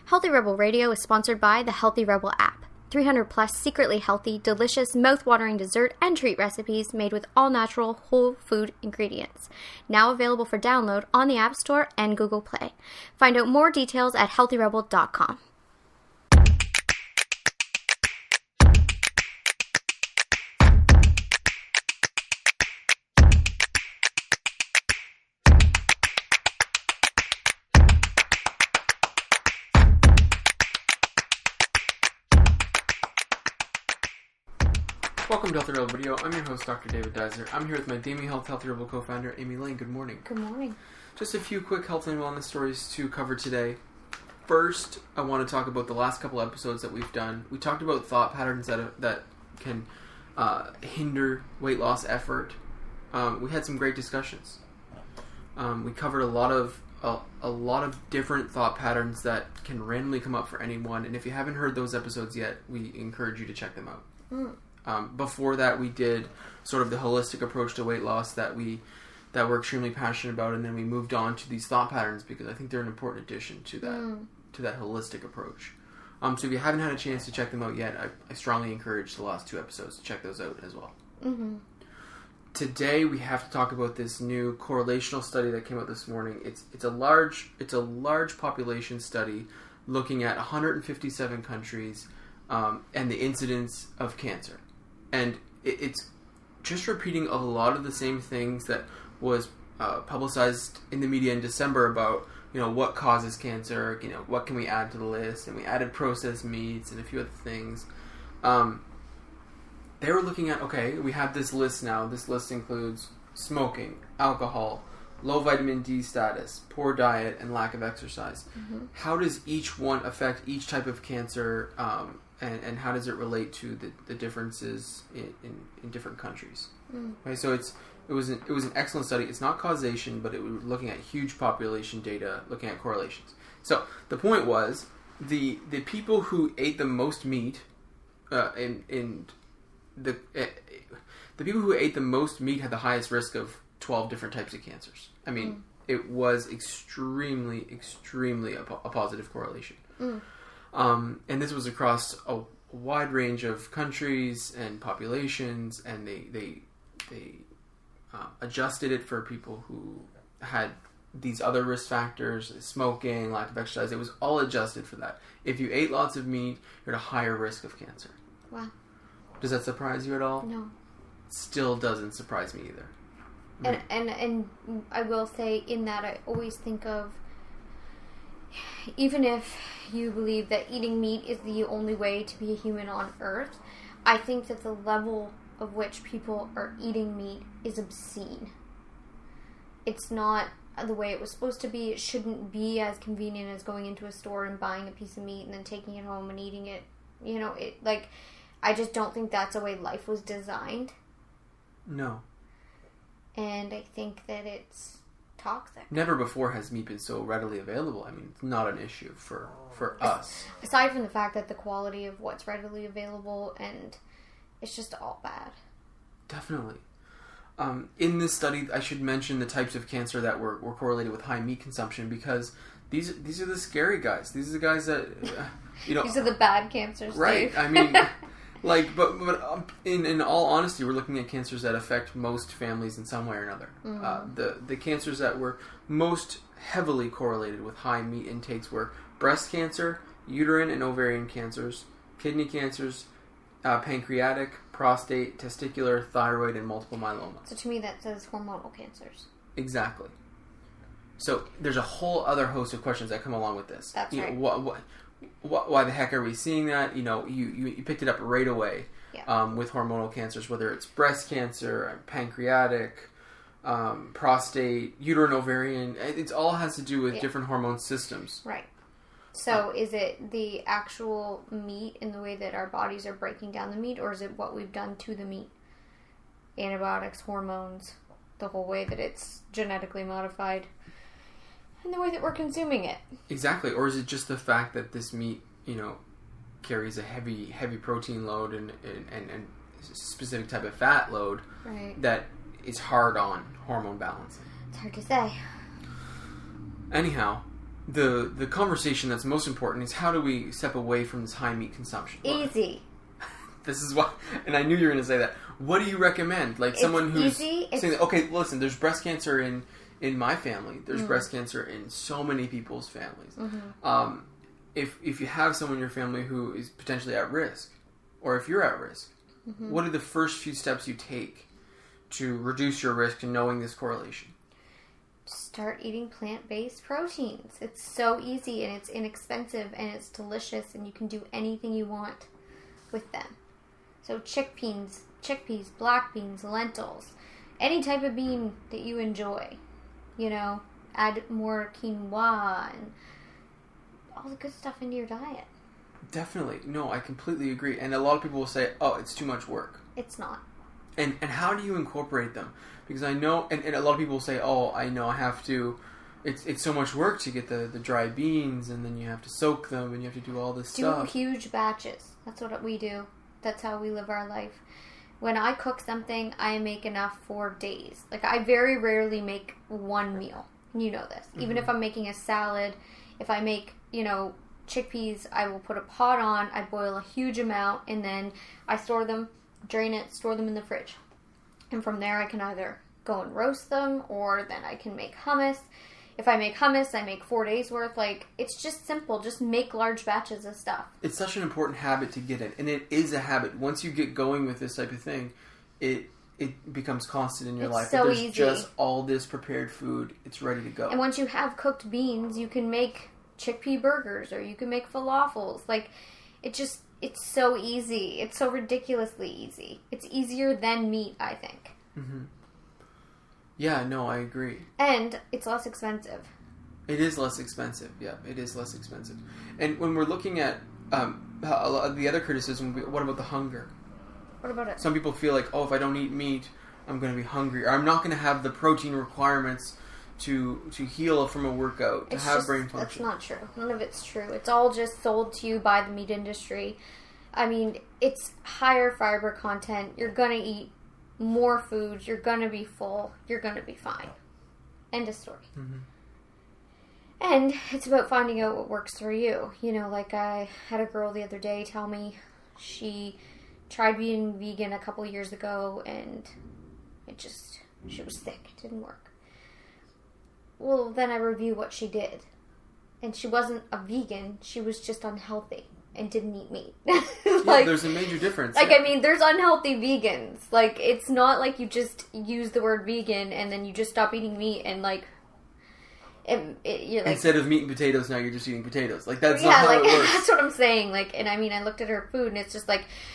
Healthy Rebel Radio is sponsored by the Healthy Rebel app. 300 plus secretly healthy, delicious, mouth-watering dessert and treat recipes made with all-natural, whole food ingredients. Now available for download on the App Store and Google Play. Find out more details at healthyrebel.com. Welcome to Healthy Rebel Video. I'm your host, Dr. David Dizer. I'm here with my Damien Health Healthy Rebel co-founder, Amy Lane. Good morning. Good morning. Just a few quick health and wellness stories to cover today. First, I want to talk about the last couple episodes that we've done. We talked about thought patterns that can hinder weight loss effort. We had some great discussions. We covered a lot of different thought patterns that can randomly come up for anyone. And if you haven't heard those episodes yet, we encourage you to check them out. Before that, we did sort of the holistic approach to weight loss that we're extremely passionate about, and then we moved on to these thought patterns because I think they're an important addition to that holistic approach. So if you haven't had a chance to check them out yet, I strongly encourage the last two episodes to check those out as well. Mm-hmm. Today we have to talk about this new correlational study that came out this morning. It's a large population study looking at 157 countries and the incidence of cancer. And it's just repeating a lot of the same things that was publicized in the media in December about, what causes cancer, what can we add to the list, and we added processed meats and a few other things. They were looking at, okay, we have this list now. This list includes smoking, alcohol, low vitamin D status, poor diet, and lack of exercise. Mm-hmm. How does each one affect each type of cancer, and how does it relate to the differences in different countries? Okay, so it was an excellent study. It's not causation, but it was looking at huge population data, looking at correlations. So the point was the people who ate the most meat, the people who ate the most meat had the highest risk of 12 different types of cancers. I mean, it was extremely a positive correlation. And this was across a wide range of countries and populations, and they adjusted it for people who had these other risk factors, smoking, lack of exercise. It was all adjusted for that. If you ate lots of meat, you're at a higher risk of cancer. Wow. Does that surprise you at all? No. Still doesn't surprise me either. And I will say in that I always think of, even if you believe that eating meat is the only way to be a human on Earth, I think that the level of which people are eating meat is obscene. It's not the way it was supposed to be. It shouldn't be as convenient as going into a store and buying a piece of meat and then taking it home and eating it. I just don't think that's the way life was designed. No. And I think that it's toxic. Never before has meat been so readily available. I mean, it's not an issue for us. Aside from the fact that the quality of what's readily available, and it's just all bad. Definitely. In this study, I should mention the types of cancer that were correlated with high meat consumption, because these are the scary guys. These are the guys that, These are the bad cancers, right? Dave. I mean, but in all honesty, we're looking at cancers that affect most families in some way or another. Mm-hmm. The cancers that were most heavily correlated with high meat intakes were breast cancer, uterine and ovarian cancers, kidney cancers, pancreatic, prostate, testicular, thyroid, and multiple myeloma. So to me that says hormonal cancers. Exactly. So there's a whole other host of questions that come along with this. That's right. Why the heck are we seeing that? You picked it up right away. Yeah. With hormonal cancers, whether it's breast cancer, pancreatic, prostate, uterine, ovarian. It all has to do with different hormone systems. Right. So is it the actual meat in the way that our bodies are breaking down the meat, or is it what we've done to the meat? Antibiotics, hormones, the whole way that it's genetically modified, and the way that we're consuming it. Exactly. Or is it just the fact that this meat, carries a heavy protein load and a specific type of fat load, right, that is hard on hormone balancing? It's hard to say. Anyhow, the conversation that's most important is how do we step away from this high meat consumption? Easy. This is why, and I knew you were going to say that. What do you recommend? Like someone who's saying, okay, listen, there's breast cancer in my family. There's breast cancer in so many people's families. Mm-hmm. If you have someone in your family who is potentially at risk, or if you're at risk, mm-hmm. what are the first few steps you take to reduce your risk and knowing this correlation? Start eating plant-based proteins. It's so easy and it's inexpensive and it's delicious and you can do anything you want with them. So chickpeas, black beans, lentils, any type of bean that you enjoy. You know, add more quinoa and all the good stuff into your diet. Definitely. No, I completely agree. And a lot of people will say, oh, it's too much work. It's not. And how do you incorporate them? Because I know, and a lot of people will say, oh, I know I have to, it's so much work to get the dry beans, and then you have to soak them, and you have to do all this stuff. Do huge batches. That's what we do. That's how we live our life. When I cook something, I make enough for days. Like, I very rarely make one meal. You know this. Mm-hmm. Even if I'm making a salad, if I make, chickpeas, I will put a pot on, I boil a huge amount, and then I store them, drain it, store them in the fridge. And from there, I can either go and roast them, or then I can make hummus. If I make hummus, I make 4 days worth. Like, it's just simple. Just make large batches of stuff. It's such an important habit to get in. And it is a habit. Once you get going with this type of thing, it becomes constant in your life. So there's easy. Just all this prepared food. It's ready to go. And once you have cooked beans, you can make chickpea burgers, or you can make falafels. Like, it's so easy. It's so ridiculously easy. It's easier than meat, I think. Mm-hmm. Yeah, no, I agree. And it's less expensive. It is less expensive. Yeah, it is less expensive. And when we're looking at the other criticism, what about the hunger? What about it? Some people feel like, oh, if I don't eat meat, I'm going to be hungry. Or I'm not going to have the protein requirements to heal from a workout, to have brain function. That's not true. None of it's true. It's all just sold to you by the meat industry. I mean, it's higher fiber content. You're going to eat more food. You're going to be full. You're going to be fine. End of story. Mm-hmm. And it's about finding out what works for you. Like I had a girl the other day tell me she tried being vegan a couple years ago and she was sick. It didn't work. Well, then I review what she did. And she wasn't a vegan. She was just unhealthy and didn't eat meat. There's a major difference. I mean, there's unhealthy vegans. Like, it's not like you just use the word vegan and then you just stop eating meat and, you're like... Instead of meat and potatoes, now you're just eating potatoes. Like, that's not how it works. That's what I'm saying. And I mean, I looked at her food and it's just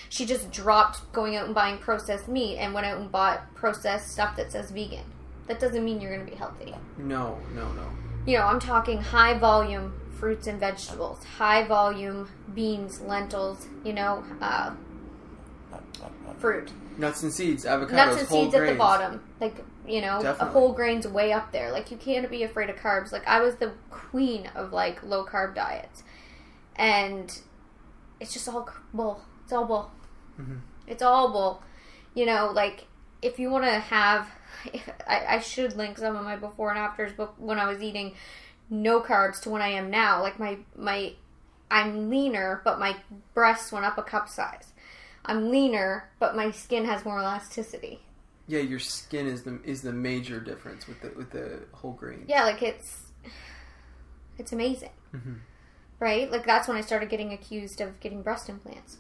she just dropped going out and buying processed meat and went out and bought processed stuff that says vegan. That doesn't mean you're going to be healthy. No. I'm talking high volume fruits and vegetables, high volume beans, lentils, fruit. Nuts and seeds, avocados, Nuts and whole seeds grains. At the bottom. Definitely. A whole grain's way up there. You can't be afraid of carbs. I was the queen of, low carb diets. And it's just all bull. It's all bull. Mm-hmm. It's all bull. If you want to have... I should link some of my before and afters, but when I was eating no carbs to when I am now, I'm leaner, but my breasts went up a cup size. I'm leaner, but my skin has more elasticity. Yeah, your skin is the major difference with the whole grain. Yeah, it's amazing, mm-hmm. Right? That's when I started getting accused of getting breast implants.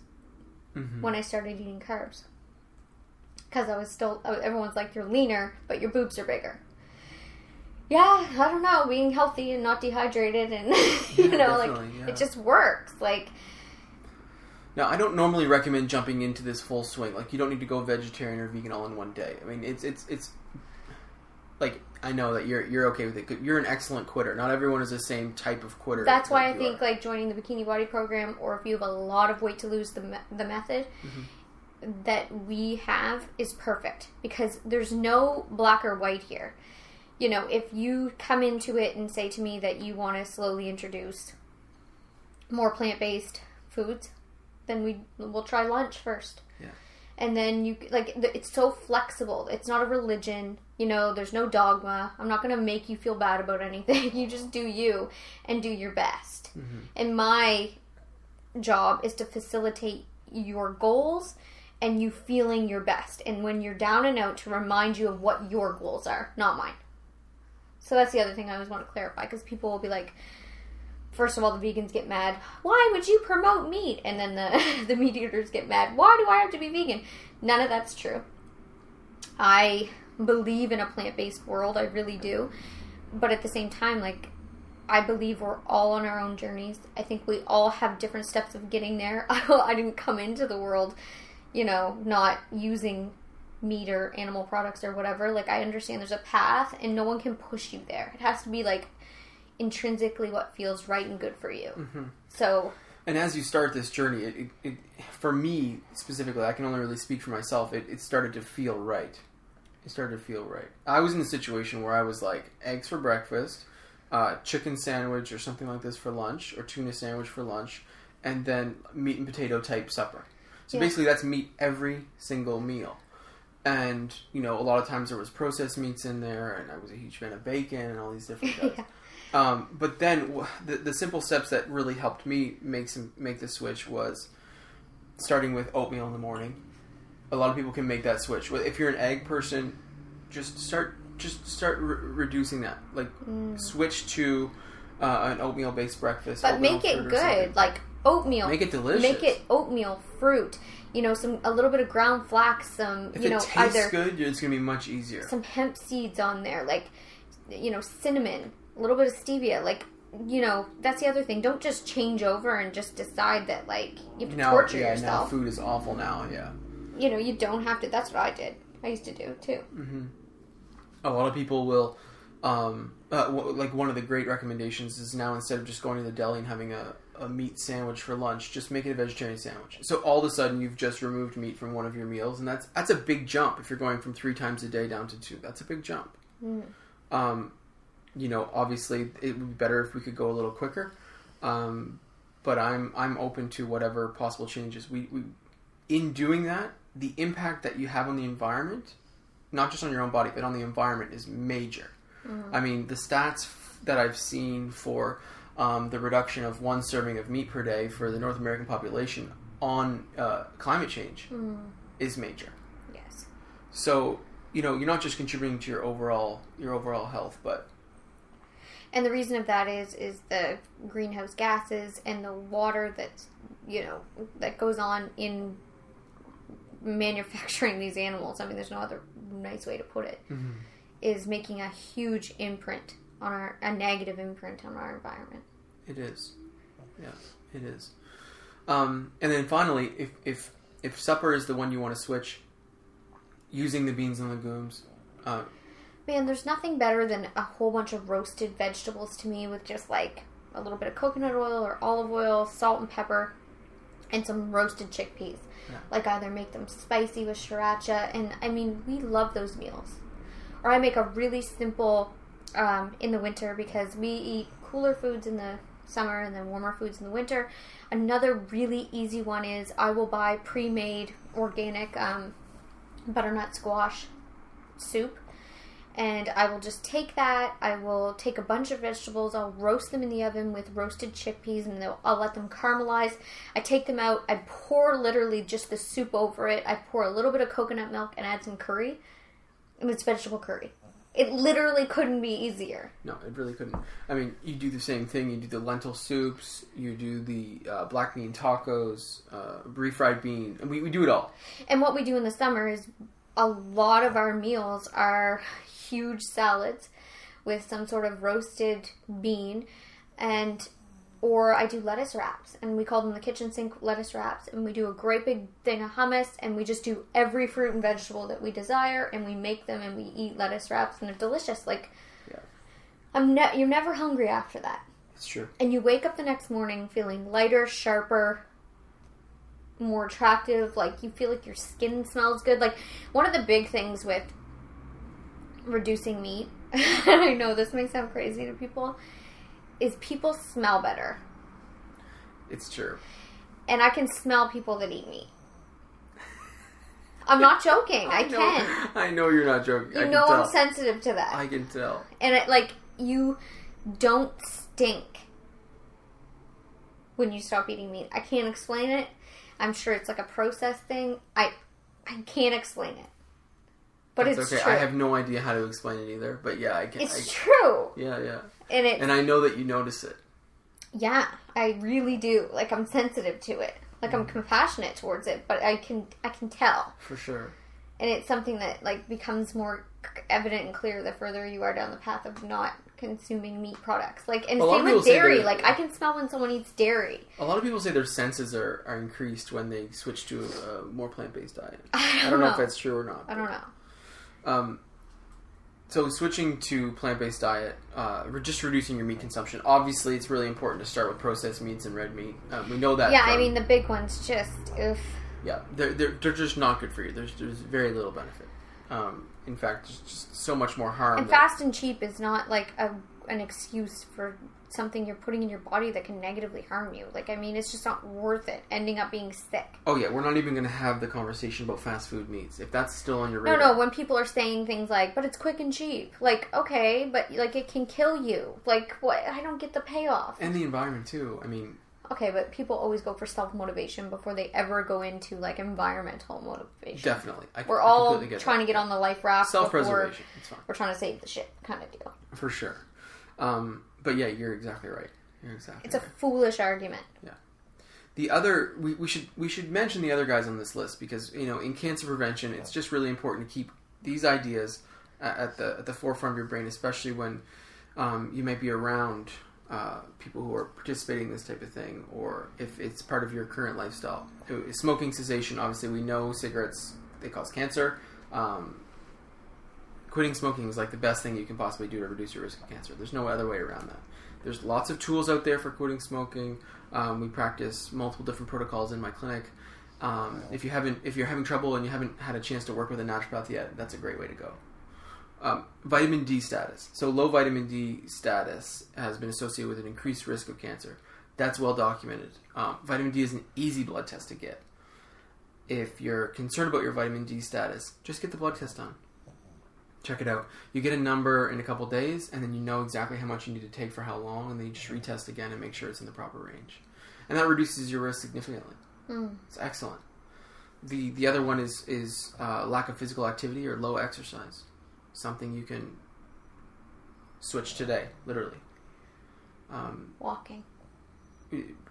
Mm-hmm. When I started eating carbs. Because everyone's like, you're leaner, but your boobs are bigger. Yeah, I don't know, being healthy and not dehydrated and, it just works. Now, I don't normally recommend jumping into this full swing. You don't need to go vegetarian or vegan all in one day. I mean, it's I know that you're okay with it. You're an excellent quitter. Not everyone is the same type of quitter. That's why I think, joining the Bikini Body program, or if you have a lot of weight to lose, the method... Mm-hmm. that we have is perfect, because there's no black or white here. If you come into it and say to me that you want to slowly introduce more plant-based foods, then we'll try lunch first. Yeah. And then it's so flexible. It's not a religion. You know, there's no dogma. I'm not going to make you feel bad about anything. You just do you and do your best. Mm-hmm. And my job is to facilitate your goals and you feeling your best. And when you're down and out, to remind you of what your goals are, not mine. So that's the other thing I always want to clarify, because people will be like, first of all, the vegans get mad. Why would you promote meat? And then the meat eaters get mad. Why do I have to be vegan? None of that's true. I believe in a plant-based world. I really do. But at the same time, like, I believe we're all on our own journeys. I think we all have different steps of getting there. I didn't come into the world, you know, not using meat or animal products or whatever. Like, I understand there's a path and no one can push you there. It has to be like intrinsically what feels right and good for you. Mm-hmm. So, and as you start this journey, it for me specifically, I can only really speak for myself, it started to feel right. It started to feel right. I was in a situation where I was like, eggs for breakfast, chicken sandwich or something like this for lunch, or tuna sandwich for lunch, and then meat and potato type supper. So basically that's meat every single meal. And, you know, a lot of times there was processed meats in there, and I was a huge fan of bacon and all these different things. But then the simple steps that really helped me make the switch was starting with oatmeal in the morning. A lot of people can make that switch. If you're an egg person, just start reducing that. Like, switch to an oatmeal-based breakfast. But make it good. Like, oatmeal. Make it delicious. Make it oatmeal, fruit. You know, a little bit of ground flax, if it tastes good, it's going to be much easier. Some hemp seeds on there, like, you know, cinnamon, a little bit of stevia. Like, you know, that's the other thing. Don't just change over and just decide that, like, you have to torture yourself. Now food is awful now, yeah. You know, you don't have to. That's what I did. I used to do, too. Mm-hmm. A lot of people will, like, one of the great recommendations is now, instead of just going to the deli and having a meat sandwich for lunch, just make it a vegetarian sandwich. So all of a sudden you've just removed meat from one of your meals, and that's a big jump. If you're going from 3 times a day down to 2, that's a big jump. You know, obviously it would be better if we could go a little quicker, but I'm open to whatever possible changes. We in doing that, the impact that you have on the environment, not just on your own body but on the environment, is major. I mean, the stats that I've seen for the reduction of 1 serving of meat per day for the North American population on climate change is major. Yes. So, you know, you're not just contributing to your overall health, but... And the reason of that is the greenhouse gases and the water that's, you know, that goes on in manufacturing these animals. I mean, there's no other nice way to put it. Is making a huge imprint on a negative imprint on our environment. It is. Yeah, it is. And then finally, if supper is the one you want to switch, using the beans and legumes. Man, there's nothing better than a whole bunch of roasted vegetables to me, with just like a little bit of coconut oil or olive oil, salt and pepper, and some roasted chickpeas. Yeah. Like, either make them spicy with sriracha, and I mean, we love those meals. Or I make a really simple in the winter, because we eat cooler foods in the summer and then warmer foods in the winter. Another really easy one is I will buy pre-made organic butternut squash soup, and I will just take that. I will take a bunch of vegetables. I'll roast them in the oven with roasted chickpeas, and I'll let them caramelize. I take them out. I pour literally just the soup over it. I pour a little bit of coconut milk and add some curry, and it's vegetable curry. It literally couldn't be easier. No, it really couldn't. I mean, you do the same thing. You do the lentil soups. You do the black bean tacos, refried bean. And we do it all. And what we do in the summer is a lot of our meals are huge salads with some sort of roasted bean, or I do lettuce wraps, and we call them the kitchen sink lettuce wraps, and we do a great big thing of hummus, and we just do every fruit and vegetable that we desire, and we make them, and we eat lettuce wraps, and they're delicious. Like, yeah. You're never hungry after that. It's true. And you wake up the next morning feeling lighter, sharper, more attractive. Like, you feel like your skin smells good. Like, one of the big things with reducing meat, and I know this may sound crazy to people, is people smell better. It's true. And I can smell people that eat meat. I'm not joking. I can. I know you're not joking. You know I'm sensitive to that. I can tell. And you don't stink when you stop eating meat. I can't explain it. I'm sure it's like a process thing. I can't explain it. But it's okay. True. I have no idea how to explain it either. But yeah, I can. It's true. Yeah. And I know that you notice it. Yeah, I really do. Like, I'm sensitive to it. Like, I'm compassionate towards it, but I can tell. For sure. And it's something that, like, becomes more evident and clear the further you are down the path of not consuming meat products. Like, and same with dairy. Like, I can smell when someone eats dairy. A lot of people say their senses are increased when they switch to a more plant-based diet. I don't know if that's true or not. I don't know. So switching to plant-based diet, just reducing your meat consumption. Obviously, it's really important to start with processed meats and red meat. We know that. Yeah, I mean the big ones just oof. Yeah, they're just not good for you. There's very little benefit. In fact, there's just so much more harm. And fast and cheap is not like an excuse for something you're putting in your body that can negatively harm you. Like, I mean, it's just not worth it. Ending up being sick. Oh yeah, we're not even going to have the conversation about fast food meats. If that's still on your radar. No, when people are saying things like, but it's quick and cheap. Like, okay, but like it can kill you. Like, what? I don't get the payoff. And the environment too. I mean. Okay, but people always go for self-motivation before they ever go into, like, environmental motivation. Definitely. We're all trying to get on the life raft. Self-preservation. It's fine. We're trying to save the shit kind of deal. For sure. But yeah, you're exactly right. It's a foolish argument. Yeah. The other, we should mention the other guys on this list because, you know, in cancer prevention, it's just really important to keep these ideas at the forefront of your brain, especially when you might be around people who are participating in this type of thing, or if it's part of your current lifestyle. Smoking cessation, obviously we know cigarettes, they cause cancer. Quitting smoking is like the best thing you can possibly do to reduce your risk of cancer. There's no other way around that. There's lots of tools out there for quitting smoking. We practice multiple different protocols in my clinic. If you're having trouble and you haven't had a chance to work with a naturopath yet, that's a great way to go. Vitamin D status. So low vitamin D status has been associated with an increased risk of cancer. That's well documented. Vitamin D is an easy blood test to get. If you're concerned about your vitamin D status, just get the blood test done. Check it out. You get a number in a couple days, and then you know exactly how much you need to take for how long, and then you just retest again and make sure it's in the proper range. And that reduces your risk significantly. It's excellent. The other one is lack of physical activity or low exercise. Something you can switch today, literally. Walking.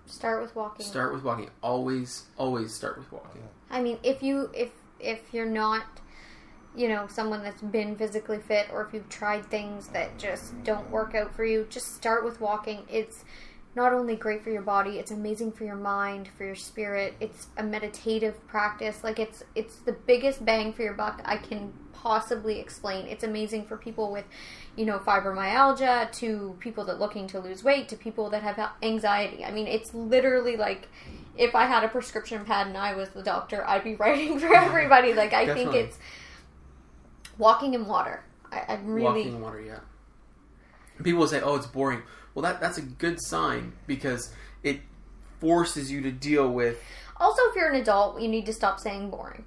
Start with walking. Start with walking. Always start with walking. I mean, if you're not, you know, someone that's been physically fit, or if you've tried things that just don't work out for you, just start with walking. It's not only great for your body, it's amazing for your mind, for your spirit. It's a meditative practice. Like, it's the biggest bang for your buck I can possibly explain. It's amazing for people with, you know, fibromyalgia, to people that looking to lose weight, to people that have anxiety. I mean, it's literally like, if I had a prescription pad and I was the doctor, I'd be writing for everybody. Like, I think it's walking in water. I really... Walking in water, yeah. People will say, oh, it's boring. Well, that's a good sign, because it forces you to deal with... Also, if you're an adult, you need to stop saying boring.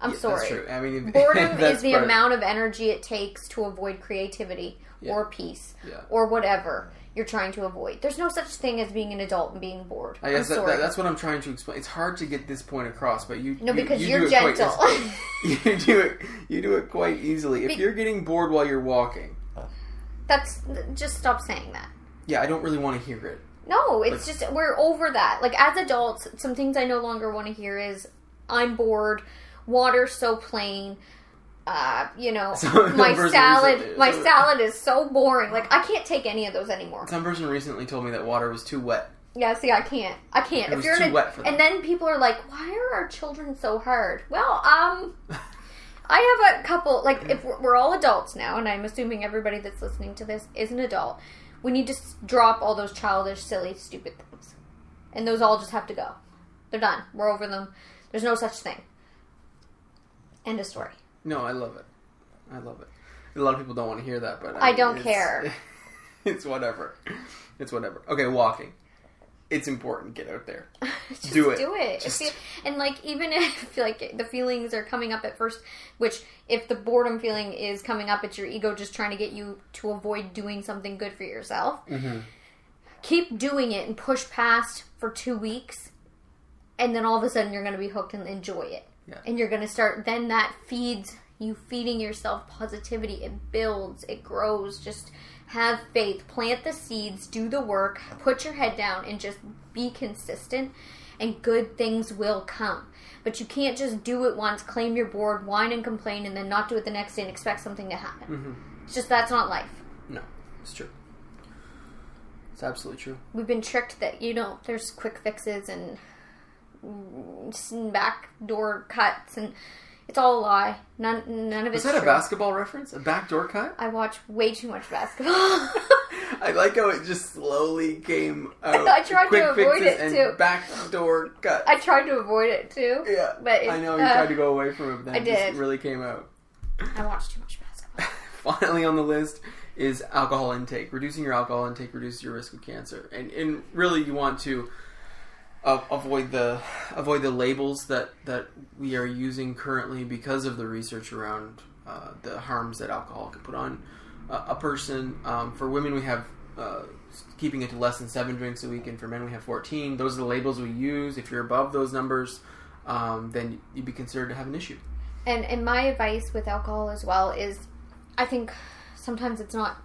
I'm sorry. That's true. I mean, boredom is the amount of energy it takes to avoid creativity or peace or whatever you're trying to avoid. There's no such thing as being an adult and being bored. I guess that's what I'm trying to explain. It's hard to get this point across, but because you're gentle. You do it quite easily. If you're getting bored while you're walking, just stop saying that. Yeah, I don't really want to hear it. No, it's just, we're over that. Like, as adults, some things I no longer want to hear is, I'm bored, water's so plain, you know, my salad is so boring. Like, I can't take any of those anymore. Some person recently told me that water was too wet. Yeah, see, I can't. It was too wet for them. And then people are like, why are our children so hard? Well, I have a couple, like, if we're all adults now, and I'm assuming everybody that's listening to this is an adult, we need to drop all those childish, silly, stupid things. And those all just have to go. They're done. We're over them. There's no such thing. End of story. No, I love it. A lot of people don't want to hear that, but I don't care. It's whatever. Okay, walking. It's important. Get out there. just do it. Do it. And like, even if like the feelings are coming up at first, which if the boredom feeling is coming up, it's your ego just trying to get you to avoid doing something good for yourself. Mm-hmm. Keep doing it and push past for 2 weeks, and then all of a sudden you're going to be hooked and enjoy it. Yeah. And you're going to start, then that feeds you, feeding yourself positivity. It builds, it grows. Just have faith, plant the seeds, do the work, put your head down, and just be consistent, and good things will come. But you can't just do it once, claim you're bored, whine and complain, and then not do it the next day and expect something to happen. Mm-hmm. It's just, that's not life. No, it's true. It's absolutely true. We've been tricked that, there's quick fixes and backdoor cuts, and it's all a lie. None of it's true. Was that a basketball reference? A backdoor cut? I watch way too much basketball. I like how it just slowly came out. I tried quick to avoid fixes it, and too. Backdoor cuts. I tried to avoid it, too. Yeah. But I know you tried to go away from it, but then I it did. just really came out. I watch too much basketball. Finally on the list is alcohol intake. Reducing your alcohol intake reduces your risk of cancer. And really you want to avoid the labels that we are using currently because of the research around the harms that alcohol can put on a person. For women, we have keeping it to less than 7 drinks a week, and for men, we have 14. Those are the labels we use. If you're above those numbers, then you'd be considered to have an issue. And my advice with alcohol as well is, I think sometimes it's not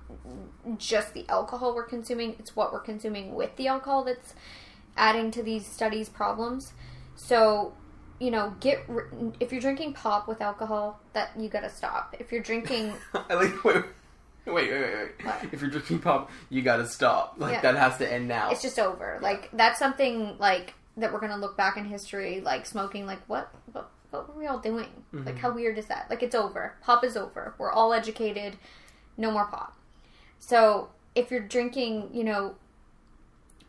just the alcohol we're consuming; it's what we're consuming with the alcohol that's adding to these studies' problems. So, if you're drinking pop with alcohol, that you gotta stop. If you're drinking... I like... Wait. What? If you're drinking pop, you gotta stop. That has to end now. It's just over. Yeah. That's something, that we're gonna look back in history, smoking, what were we all doing? Mm-hmm. How weird is that? It's over. Pop is over. We're all educated. No more pop. So, if you're drinking,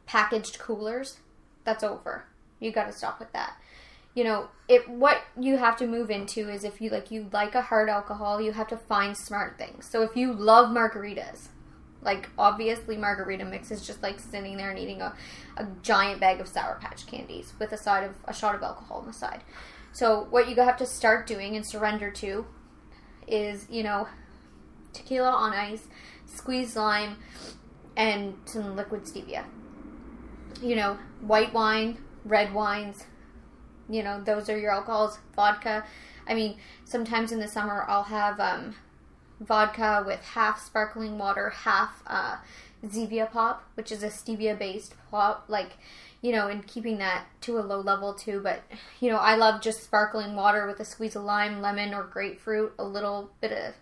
packaged coolers, that's over. You got to stop with that. What you have to move into is, if you like a hard alcohol, you have to find smart things. So if you love margaritas, obviously margarita mix is just sitting there and eating a giant bag of Sour Patch candies with a shot of alcohol on the side. So what you have to start doing and surrender to is, tequila on ice, squeezed lime, and some liquid stevia. White wine, red wines, those are your alcohols. Vodka. I mean, sometimes in the summer I'll have vodka with half sparkling water, half Zevia pop, which is a stevia-based pop, and keeping that to a low level too. But, I love just sparkling water with a squeeze of lime, lemon, or grapefruit, a little bit of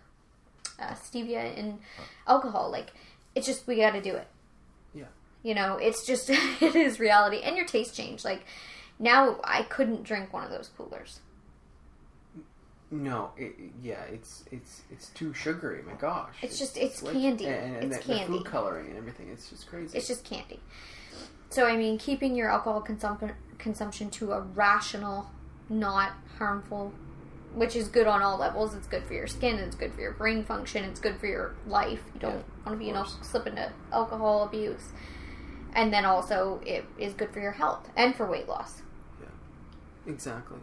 stevia and alcohol. It's just, we gotta do it. It's just, it is reality. And your taste change. Now I couldn't drink one of those coolers. No, it's too sugary. My gosh. It's candy. And it's the candy. Food coloring and everything. It's just crazy. It's just candy. So, keeping your alcohol consumption to a rational, not harmful, which is good on all levels. It's good for your skin. It's good for your brain function. It's good for your life. You don't want to be, slip into alcohol abuse. And then also, it is good for your health and for weight loss. Yeah, exactly.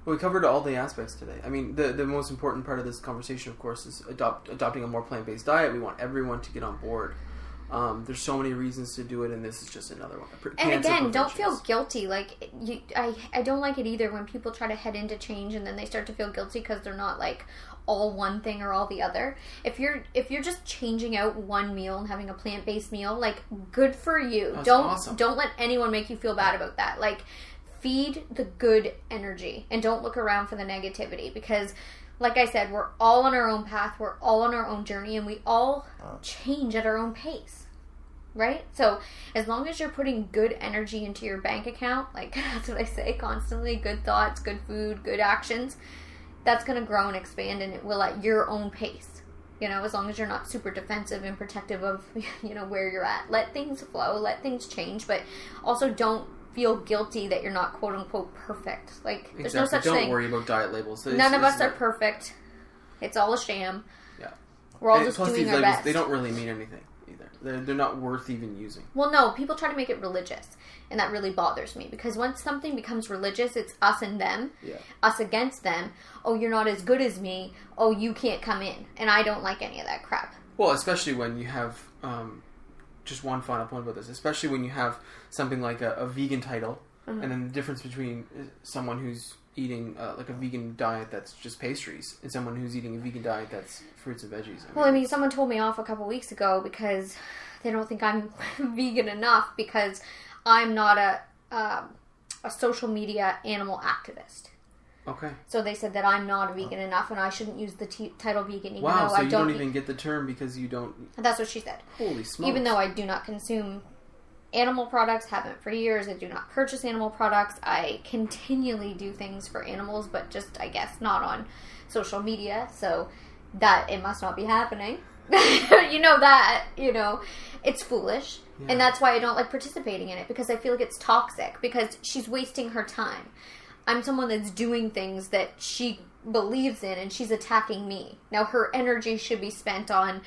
Well, we covered all the aspects today. The most important part of this conversation, of course, is adopting a more plant-based diet. We want everyone to get on board. There's so many reasons to do it, and this is just another one. And again, don't feel guilty. I don't like it either when people try to head into change and then they start to feel guilty because they're not all one thing or all the other. If you're just changing out one meal and having a plant-based meal, good for you. That's awesome. Don't let anyone make you feel bad about that. Feed the good energy and don't look around for the negativity, because like I said, we're all on our own path, we're all on our own journey, and we all change at our own pace. Right? So as long as you're putting good energy into your bank account, that's what I say constantly, good thoughts, good food, good actions, that's going to grow and expand, and it will at your own pace. As long as you're not super defensive and protective of, where you're at. Let things flow, let things change, but also don't feel guilty that you're not quote unquote perfect. There's no such thing. Don't worry about diet labels. None of us are perfect. It's all a sham. Yeah. We're all just doing our best. They don't really mean anything either. They're not worth even using. Well, no, people try to make it religious, and that really bothers me, because once something becomes religious, it's us and them, us against them. Oh, you're not as good as me. Oh, you can't come in. And I don't like any of that crap. Well, especially when you have, just one final point about this, especially when you have something like a vegan title, and then the difference between someone who's eating like a vegan diet that's just pastries and someone who's eating a vegan diet that's fruits and veggies. I mean, someone told me off a couple weeks ago because they don't think I'm vegan enough because I'm not a social media animal activist. Okay. So they said that I'm not vegan enough and I shouldn't use the title vegan even wow, though so I you don't even get the term because you don't... That's what she said. Holy smokes. Even though I do not consume animal products, haven't for years. I do not purchase animal products. I continually do things for animals, but just, I guess, not on social media. So that it must not be happening. It's foolish. Yeah. And that's why I don't like participating in it, because I feel like it's toxic, because she's wasting her time. I'm someone that's doing things that she believes in, and she's attacking me. Now, her energy should be spent on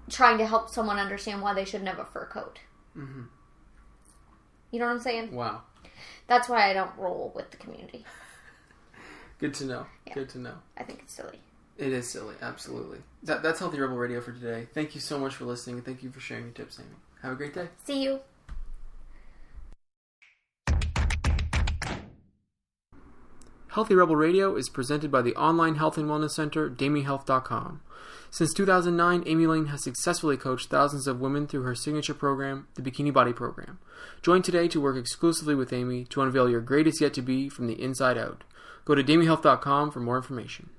trying to help someone understand why they shouldn't have a fur coat. Mm-hmm. You know what I'm saying? Wow. That's why I don't roll with the community. Good to know. Yeah. Good to know. I think it's silly. It is silly, absolutely. That's Healthy Rebel Radio for today. Thank you so much for listening, and thank you for sharing your tips, Amy. Have a great day. See you. Healthy Rebel Radio is presented by the online health and wellness center, DamieHealth.com. Since 2009, Amy Lane has successfully coached thousands of women through her signature program, the Bikini Body Program. Join today to work exclusively with Amy to unveil your greatest yet to be from the inside out. Go to DamieHealth.com for more information.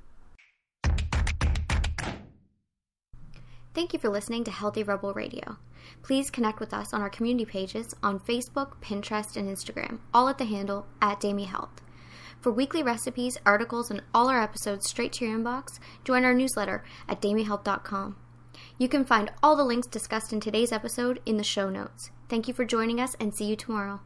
Thank you for listening to Healthy Rebel Radio. Please connect with us on our community pages on Facebook, Pinterest, and Instagram, all at the handle @DamieHealth. For weekly recipes, articles, and all our episodes straight to your inbox, join our newsletter at DamieHealth.com. You can find all the links discussed in today's episode in the show notes. Thank you for joining us, and see you tomorrow.